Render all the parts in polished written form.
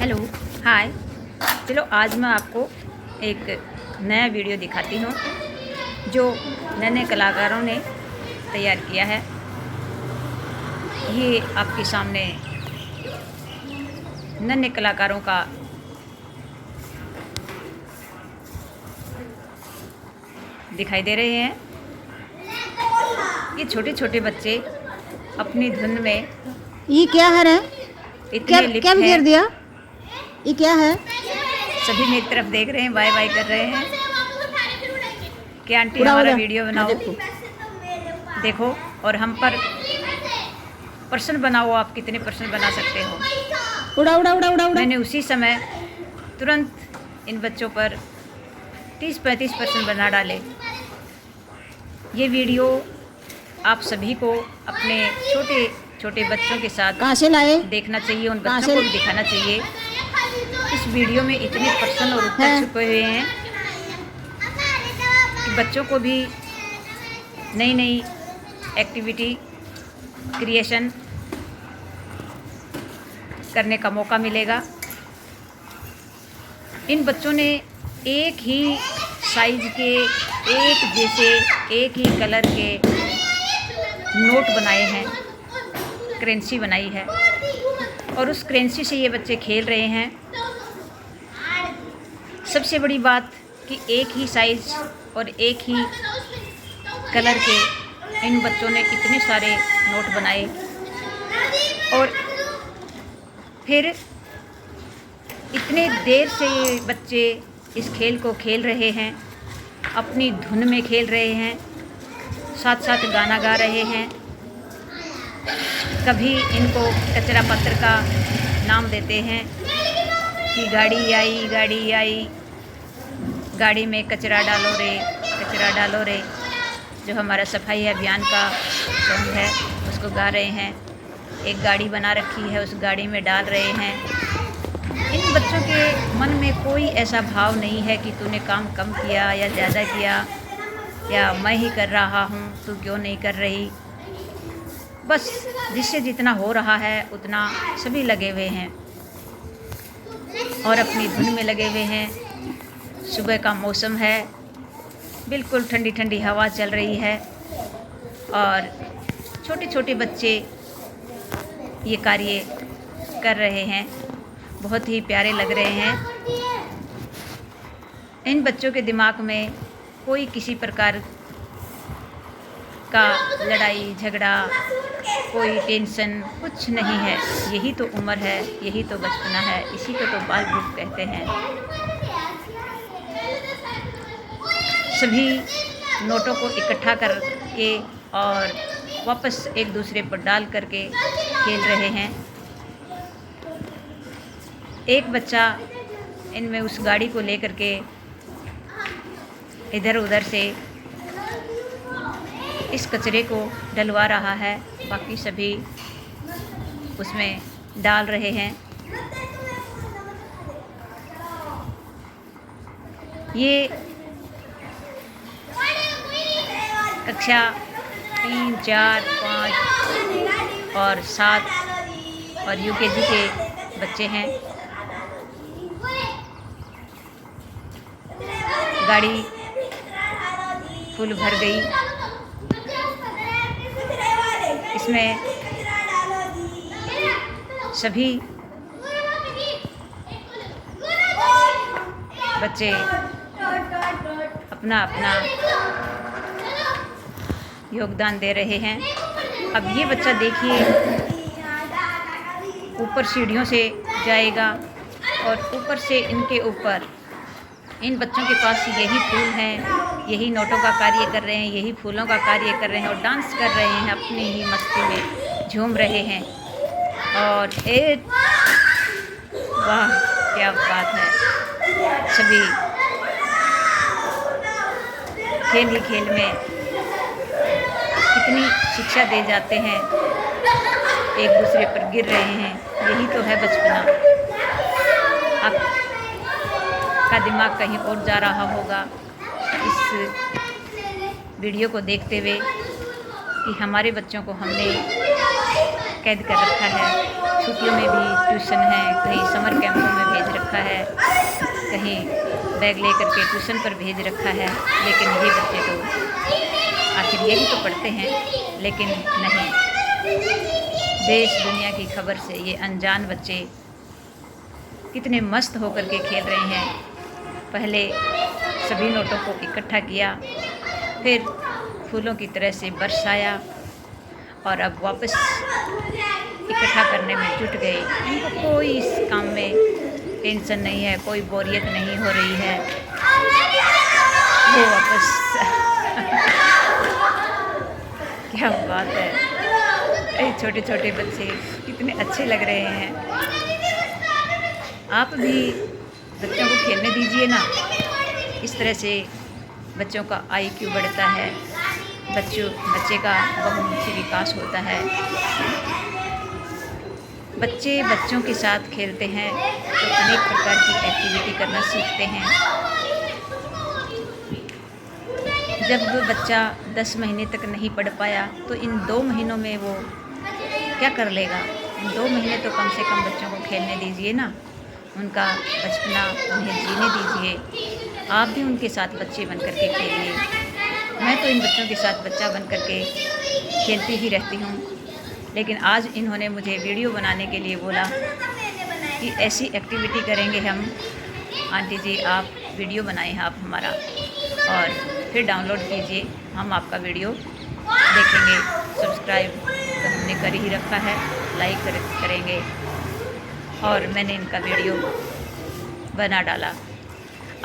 Hello, हाय। चलो आज मैं आपको एक नया वीडियो दिखाती हूँ जो नन्हे कलाकारों ने तैयार किया है। ये आपके सामने नन्हे कलाकारों का दिखाई दे रहे हैं। ये छोटे छोटे बच्चे अपनी धुन में ये क्या है रे? इतने लिप्त क्या हैं। गिर दिया? ये क्या है? सभी मेरी तरफ देख रहे हैं, बाय बाय कर रहे हैं कि आंटी उड़ा हमारा उड़ा वीडियो बनाओ, देखो और हम पर पर्सन बनाओ। आप कितने पर्सन बना सकते हो? उड़ा उड़ा उड़ा उड़ा उड़ा। मैंने उसी समय तुरंत इन बच्चों पर 30-35% बना डाले। ये वीडियो आप सभी को अपने छोटे छोटे बच्चों के साथ कहाँ से लाए? देखना चाहिए, उन कहाँ बच्चों से? को भी दिखाना चाहिए। इस वीडियो में इतने पर्सन और उत्तर हैं? छुपे हुए हैं कि बच्चों को भी नई नई एक्टिविटी क्रिएशन करने का मौका मिलेगा। इन बच्चों ने एक ही साइज के, एक जैसे, एक ही कलर के नोट बनाए हैं, करेंसी बनाई है और उस करेंसी से ये बच्चे खेल रहे हैं। सबसे बड़ी बात कि एक ही साइज और एक ही कलर के इन बच्चों ने इतने सारे नोट बनाए और फिर इतने देर से ये बच्चे इस खेल को खेल रहे हैं, अपनी धुन में खेल रहे हैं, साथ साथ गाना गा रहे हैं। कभी इनको कचरा पत्र का नाम देते हैं कि गाड़ी आई, गाड़ी आई, गाड़ी में कचरा डालो रे, कचरा डालो रे, जो हमारा सफाई अभियान का सॉन्ग है उसको गा रहे हैं। एक गाड़ी बना रखी है, उस गाड़ी में डाल रहे हैं। इन बच्चों के मन में कोई ऐसा भाव नहीं है कि तूने काम कम किया या ज़्यादा किया या मैं ही कर रहा हूँ तू क्यों नहीं कर रही। बस जिससे जितना हो रहा है उतना सभी लगे हुए हैं और अपनी धुन में लगे हुए हैं। सुबह का मौसम है, बिल्कुल ठंडी ठंडी हवा चल रही है और छोटे छोटे बच्चे ये कार्य कर रहे हैं, बहुत ही प्यारे लग रहे हैं। इन बच्चों के दिमाग में कोई किसी प्रकार का लड़ाई झगड़ा, कोई टेंशन कुछ नहीं है। यही तो उम्र है, यही तो बचपना है, इसी को तो बाल बुक कहते हैं। सभी नोटों को इकट्ठा करके और वापस एक दूसरे पर डाल करके खेल रहे हैं। एक बच्चा इनमें उस गाड़ी को लेकर के इधर उधर से इस कचरे को डलवा रहा है, बाकी सभी उसमें डाल रहे हैं। ये कक्षा 3, 4, 5 और 7 और यूकेजी के बच्चे हैं। गाड़ी फुल भर गई। इसमें सभी बच्चे अपना अपना योगदान दे रहे हैं। अब ये बच्चा देखिए ऊपर सीढ़ियों से जाएगा और ऊपर से इनके ऊपर इन बच्चों के पास यही फूल हैं, यही नोटों का कार्य कर रहे हैं, यही फूलों का कार्य कर रहे हैं और डांस कर रहे हैं, अपनी ही मस्ती में झूम रहे हैं। और एक वाह क्या बात है। सभी खेल ही खेल में कितनी शिक्षा दे जाते हैं, एक दूसरे पर गिर रहे हैं। यही तो है बचपना। आपका दिमाग कहीं और जा रहा होगा इस वीडियो को देखते हुए कि हमारे बच्चों को हमने कैद कर रखा है। छुट्टियों में भी ट्यूशन है, कहीं समर कैंपों में रखा है, कहीं बैग लेकर के ट्यूशन पर भेज रखा है, लेकिन ये बच्चे तो आखिर ये भी तो पढ़ते हैं, लेकिन नहीं। देश दुनिया की खबर से ये अनजान बच्चे कितने मस्त होकर के खेल रहे हैं। पहले सभी नोटों को इकट्ठा किया, फिर फूलों की तरह से बरसाया और अब वापस इकट्ठा करने में जुट गए। इनको कोई इस काम में टेंशन नहीं है, कोई बोरियत नहीं हो रही है। वो वापस क्या बात है, ये छोटे छोटे बच्चे कितने अच्छे लग रहे हैं। आप भी बच्चों को खेलने दीजिए ना, इस तरह से बच्चों का IQ बढ़ता है, बच्चे का बहुमुखी विकास होता है। बच्चे बच्चों के साथ खेलते हैं तो अनेक प्रकार की एक्टिविटी करना सीखते हैं। जब वो बच्चा 10 महीने तक नहीं पढ़ पाया तो इन 2 महीनों में वो क्या कर लेगा। इन 2 महीने तो कम से कम बच्चों को खेलने दीजिए ना, उनका बचपना उन्हें जीने दीजिए। आप भी उनके साथ बच्चे बन कर के खेलिए। मैं तो इन बच्चों के साथ बच्चा बन कर के खेलती ही रहती हूँ, लेकिन आज इन्होंने मुझे वीडियो बनाने के लिए बोला कि ऐसी एक्टिविटी करेंगे हम। आंटी जी आप वीडियो बनाएं आप हमारा और फिर डाउनलोड कीजिए, हम आपका वीडियो देखेंगे। सब्सक्राइब तो हमने कर ही रखा है, लाइक करेंगे और मैंने इनका वीडियो बना डाला।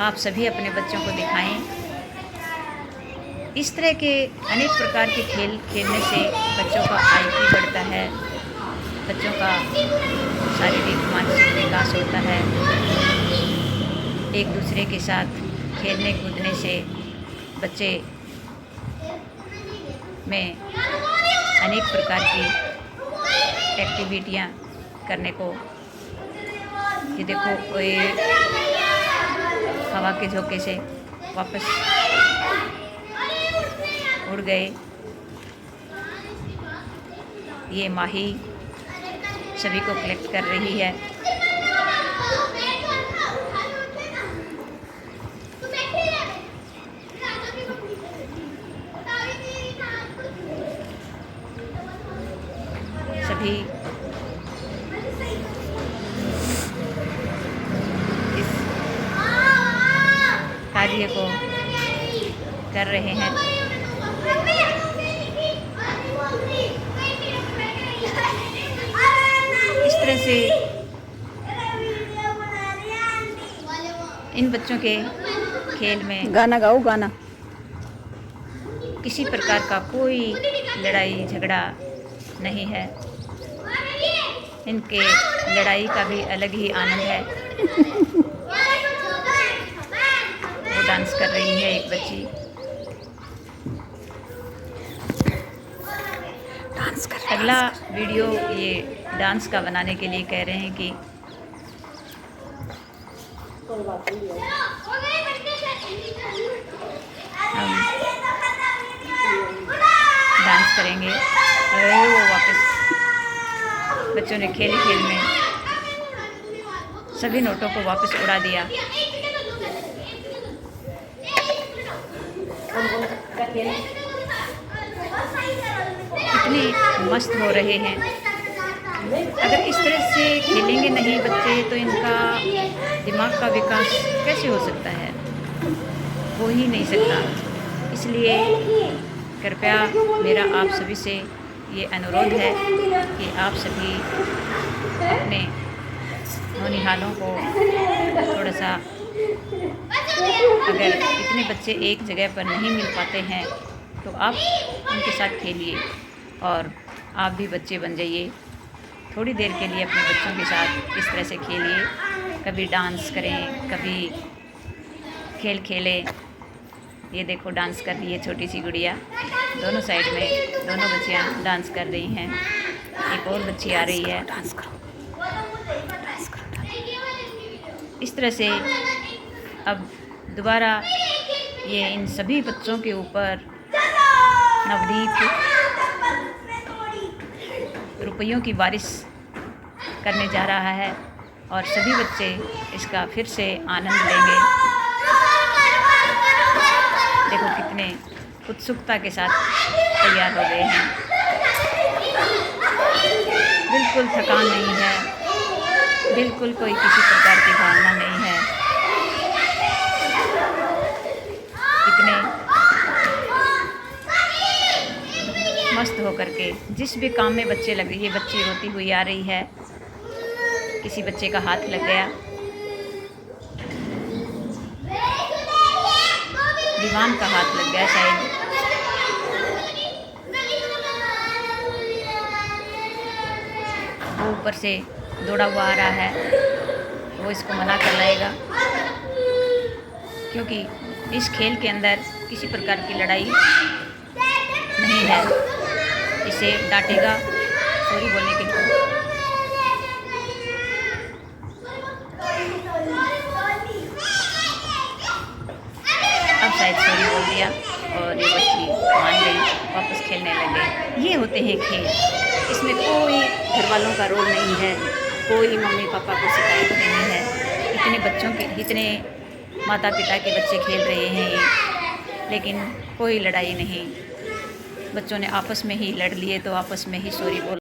आप सभी अपने बच्चों को दिखाएं। इस तरह के अनेक प्रकार के खेल खेलने से बच्चों का IQ बढ़ता है, बच्चों का शारीरिक मानसिक विकास होता है। एक दूसरे के साथ खेलने कूदने से बच्चे में अनेक प्रकार की एक्टिविटियाँ करने को, ये देखो ये हवा के झोंके से वापस उड़ गए। ये माही सभी को कलेक्ट कर रही है। सभी इस कार्य को कर रहे हैं। इस तरह से इन बच्चों के खेल में गाना गाओ, गाना। किसी प्रकार का कोई लड़ाई झगड़ा नहीं है। इनके लड़ाई का भी अलग ही आनंद है। वो डांस कर रही है एक बच्ची, डांस कर। अगला वीडियो ये डांस का बनाने के लिए कह रहे हैं कि हम डांस करेंगे। अरे वो वापस बच्चों ने खेल में सभी नोटों को वापस उड़ा दिया। कितने मस्त हो रहे हैं। अगर इस तरह से खेलेंगे नहीं बच्चे तो इनका दिमाग का विकास कैसे हो सकता है, हो ही नहीं सकता। इसलिए कृपया मेरा आप सभी से ये अनुरोध है कि आप सभी अपने नौनिहालों को थोड़ा सा, अगर इतने बच्चे एक जगह पर नहीं मिल पाते हैं तो आप उनके साथ खेलिए और आप भी बच्चे बन जाइए। थोड़ी देर के लिए अपने बच्चों के साथ इस तरह से खेलिए, कभी डांस करें, कभी खेल खेलें। ये देखो डांस कर रही है छोटी सी गुड़िया, दोनों साइड में दोनों बच्चियाँ डांस कर रही हैं। एक और बच्ची आ रही है, डांस करो, डांस करो। इस तरह से अब दोबारा ये इन सभी बच्चों के ऊपर नवदीप रुपयों की बारिश करने जा रहा है और सभी बच्चे इसका फिर से आनंद लेंगे। देखो कितने उत्सुकता के साथ तैयार हो गए हैं। बिल्कुल थकान नहीं है, बिल्कुल कोई किसी प्रकार की भावना नहीं है। कितने मस्त होकर के जिस भी काम में बच्चे लगे। ये बच्ची रोती हुई आ रही है, किसी बच्चे का हाथ लग गया, दीवान का हाथ लग गया शायद। वो ऊपर से दौड़ा हुआ आ रहा है, वो इसको मना कर लाएगा, क्योंकि इस खेल के अंदर किसी प्रकार की लड़ाई नहीं है। इसे डांटेगा सॉरी बोलने के लिए। अब शायद सॉरी बोल दिया और ये बच्ची मान गई, वापस खेलने लग गई। ये होते हैं खेल, इसमें कोई घर वालों का रोल नहीं है, कोई मम्मी पापा को शिकायत नहीं है। इतने बच्चों के, इतने माता पिता के बच्चे खेल रहे हैं ये, लेकिन कोई लड़ाई नहीं। बच्चों ने आपस में ही लड़ लिए तो आपस में ही सॉरी बोल